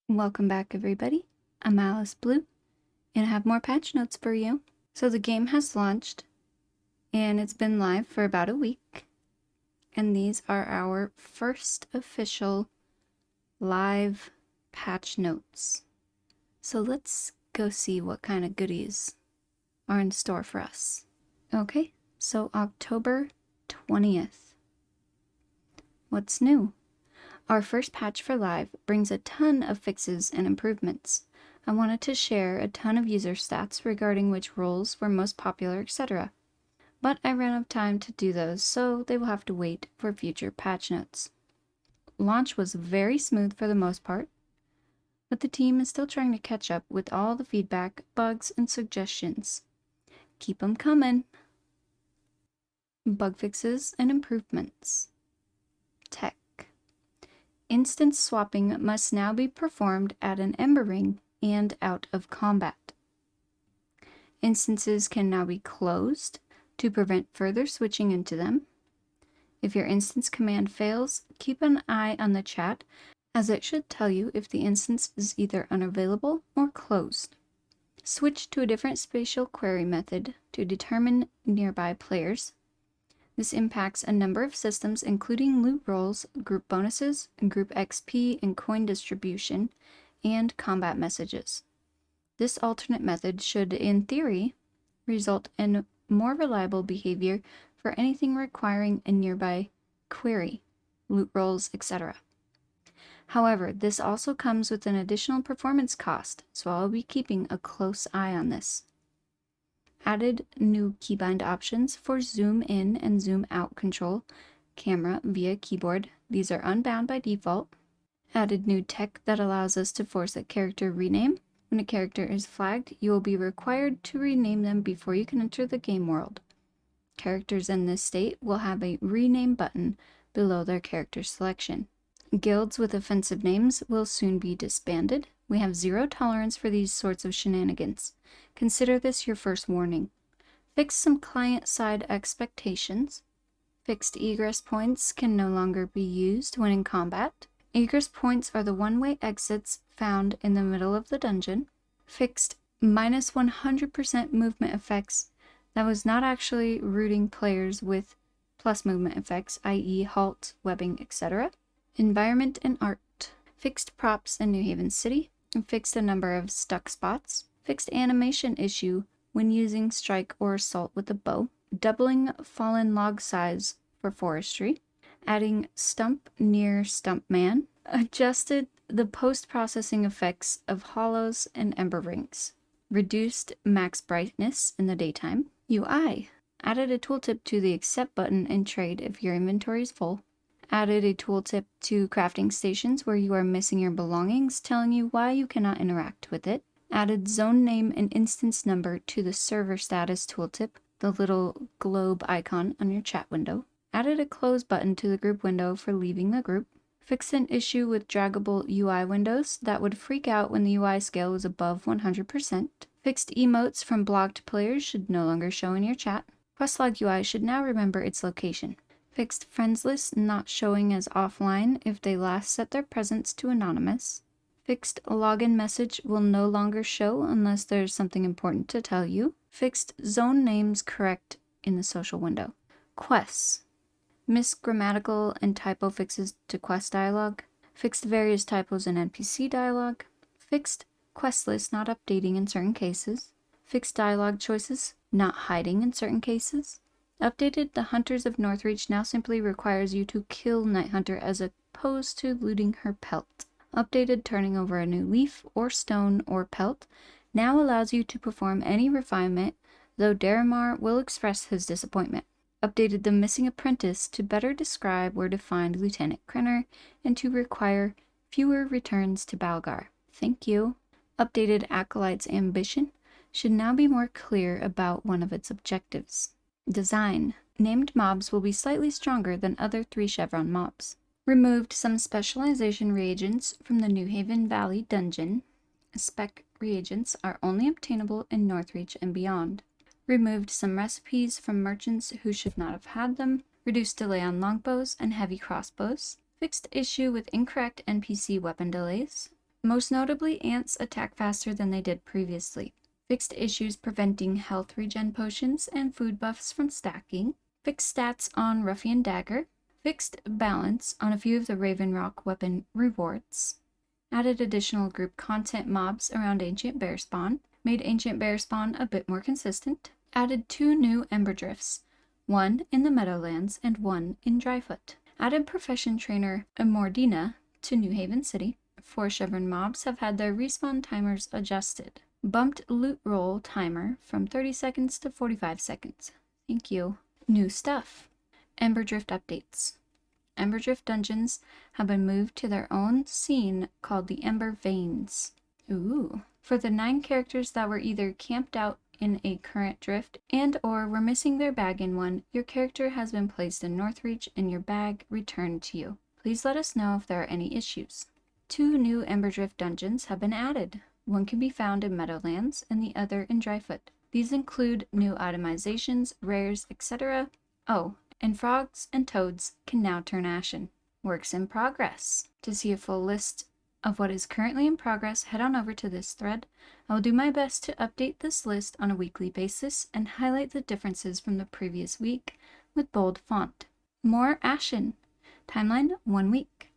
Welcome back, everybody. I'm Alice Blue, and I have more patch notes for you. So the game has launched, and it's been live for about a week, and these are our first official live patch notes. So let's go see what kind of goodies are in store for us. Okay, so October 20th. What's new? Our first patch for live brings a ton of fixes and improvements. I wanted to share a ton of user stats regarding which roles were most popular, etc. But I ran out of time to do those, so they will have to wait for future patch notes. Launch was very smooth for the most part, but the team is still trying to catch up with all the feedback, bugs, and suggestions. Keep them coming! Bug fixes and improvements. Tech. Instance swapping must now be performed at an Ember ring and out of combat. Instances can now be closed to prevent further switching into them. If your instance command fails, keep an eye on the chat, as it should tell you if the instance is either unavailable or closed. Switch to a different spatial query method to determine nearby players. This impacts a number of systems, including loot rolls, group bonuses, group XP and coin distribution, and combat messages. This alternate method should, in theory, result in more reliable behavior for anything requiring a nearby query, loot rolls, etc. However, this also comes with an additional performance cost, so I'll be keeping a close eye on this. Added new keybind options for zoom in and zoom out control camera via keyboard. These are unbound by default. Added new tech that allows us to force a character rename. When a character is flagged, you will be required to rename them before you can enter the game world. Characters in this state will have a rename button below their character selection. Guilds with offensive names will soon be disbanded. We have zero tolerance for these sorts of shenanigans. Consider this your first warning. Fix some client-side expectations. Fixed egress points can no longer be used when in combat. Egress points are the one-way exits found in the middle of the dungeon. Fixed minus 100% movement effects that was not actually rooting players with plus movement effects, i.e. halt, webbing, etc. Environment and art. Fixed props in New Haven City. Fixed a number of stuck spots. Fixed animation issue when using strike or assault with a bow. Doubling fallen log size for forestry. Adding stump near stump man. Adjusted the post-processing effects of hollows and ember rings. Reduced max brightness in the daytime. UI. Added a tooltip to the accept button in trade if your inventory is full. Added a tooltip to crafting stations where you are missing your belongings, telling you why you cannot interact with it. Added zone name and instance number to the server status tooltip, the little globe icon on your chat window. Added a close button to the group window for leaving the group. Fixed an issue with draggable UI windows that would freak out when the UI scale was above 100%. Fixed emotes from blocked players should no longer show in your chat. Questlog UI should now remember its location. Fixed friends list not showing as offline if they last set their presence to anonymous. Fixed login message will no longer show unless there's something important to tell you. Fixed zone names correct in the social window. Quests. Missed grammatical and typo fixes to quest dialogue. Fixed various typos in NPC dialogue. Fixed quest list not updating in certain cases. Fixed dialogue choices not hiding in certain cases. Updated, the Hunters of Northreach now simply requires you to kill Night Hunter as opposed to looting her pelt. Updated, turning over a new leaf or stone or pelt now allows you to perform any refinement, though Daramar will express his disappointment. Updated the missing apprentice to better describe where to find Lieutenant Krenner and to require fewer returns to Balgar. Thank you. Updated Acolyte's ambition should now be more clear about one of its objectives. Design. Named mobs will be slightly stronger than other 3 chevron mobs. Removed some specialization reagents from the New Haven Valley dungeon. Spec reagents are only obtainable in Northreach and beyond. Removed some recipes from merchants who should not have had them. Reduced delay on longbows and heavy crossbows. Fixed issue with incorrect NPC weapon delays. Most notably, ants attack faster than they did previously. Fixed issues preventing health regen potions and food buffs from stacking. Fixed stats on Ruffian Dagger. Fixed balance on a few of the Raven Rock weapon rewards. Added additional group content mobs around Ancient Bear Spawn. Made Ancient Bear Spawn a bit more consistent. Added 2 new Ember Drifts, one in the Meadowlands and one in Dryfoot. Added Profession Trainer Mordina to New Haven City. 4 Chevron mobs have had their respawn timers adjusted. Bumped loot roll timer from 30 seconds to 45 seconds. Thank you. New stuff. Ember Drift updates. Ember Drift dungeons have been moved to their own scene called the Ember Veins. Ooh. For the 9 characters that were either camped out in a current drift and or were missing their bag in one, your character has been placed in Northreach and your bag returned to you. Please let us know if there are any issues. 2 new Ember Drift dungeons have been added. One can be found in Meadowlands and the other in Dryfoot. These include new itemizations, rares, etc. Oh, and frogs and toads can now turn ashen. Works in progress. To see a full list of what is currently in progress, head on over to this thread. I will do my best to update this list on a weekly basis and highlight the differences from the previous week with bold font. More ashen. Timeline 1 week.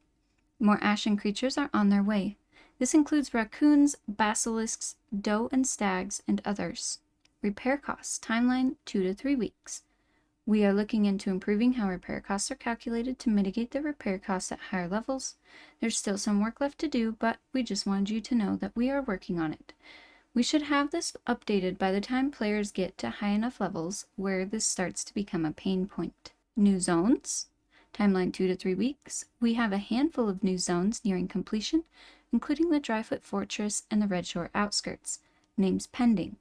More ashen creatures are on their way. This includes raccoons, basilisks, doe and stags, and others. Repair costs. Timeline 2 to 3 weeks. We are looking into improving how repair costs are calculated to mitigate the repair costs at higher levels. There's still some work left to do, but we just wanted you to know that we are working on it. We should have this updated by the time players get to high enough levels where this starts to become a pain point. New zones. Timeline 2 to 3 weeks. We have a handful of new zones nearing completion, including the Dryfoot Fortress and the Red Shore outskirts. Names pending.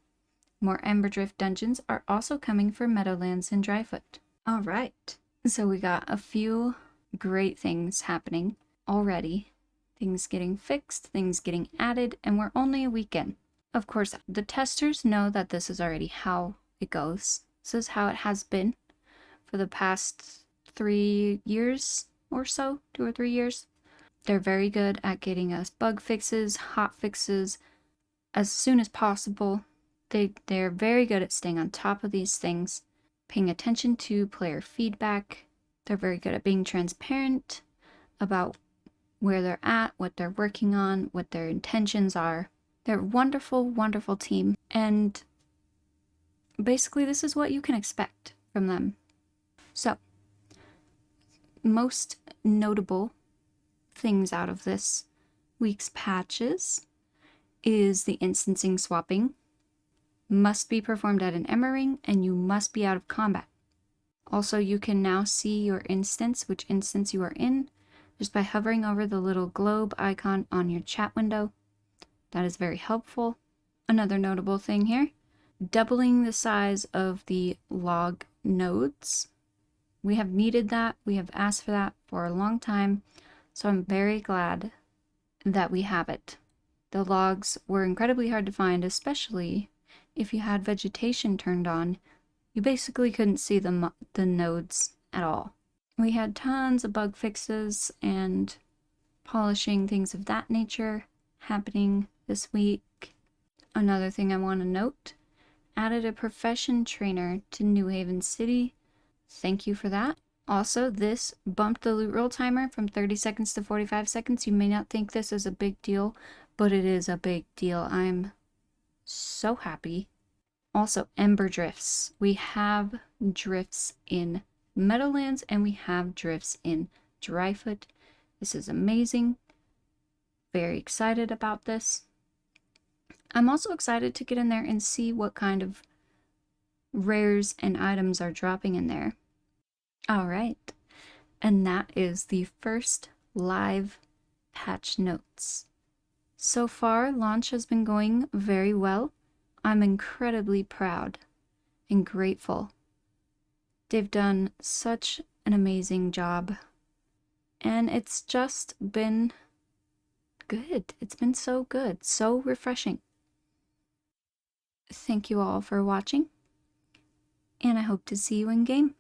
More Ember Drift dungeons are also coming for Meadowlands and Dryfoot. Alright, so we got a few great things happening already. Things getting fixed, things getting added, and we're only a week in. Of course, the testers know that this is already how it goes. This is how it has been for the past 3 years or so, 2 or 3 years. They're very good at getting us bug fixes, hot fixes, as soon as possible. They're very good at staying on top of these things, paying attention to player feedback. They're very good at being transparent about where they're at, what they're working on, what their intentions are. They're a wonderful, wonderful team, and basically this is what you can expect from them. So, most notable things out of this week's patches is the instancing swapping. Must be performed at an Ember ring, and you must be out of combat. Also, you can now see your instance, which instance you are in, just by hovering over the little globe icon on your chat window. That is very helpful. Another notable thing here, doubling the size of the log nodes. We have needed that. We have asked for that for a long time, so I'm very glad that we have it. The logs were incredibly hard to find, especially if you had vegetation turned on. You basically couldn't see the nodes at all. We had tons of bug fixes and polishing, things of that nature happening this week. Another thing I want to note, added a profession trainer to New Haven City. Thank you for that. Also, this bumped the loot roll timer from 30 seconds to 45 seconds. You may not think this is a big deal, but it is a big deal. I'm so happy. Also, Ember Drifts. We have drifts in Meadowlands and we have drifts in Dryfoot. This is amazing. Very excited about this. I'm also excited to get in there and see what kind of rares and items are dropping in there. Alright, and that is the first live patch notes. So far, launch has been going very well. I'm incredibly proud and grateful. They've done such an amazing job, and it's just been good. It's been so good, so refreshing. Thank you all for watching, and I hope to see you in game.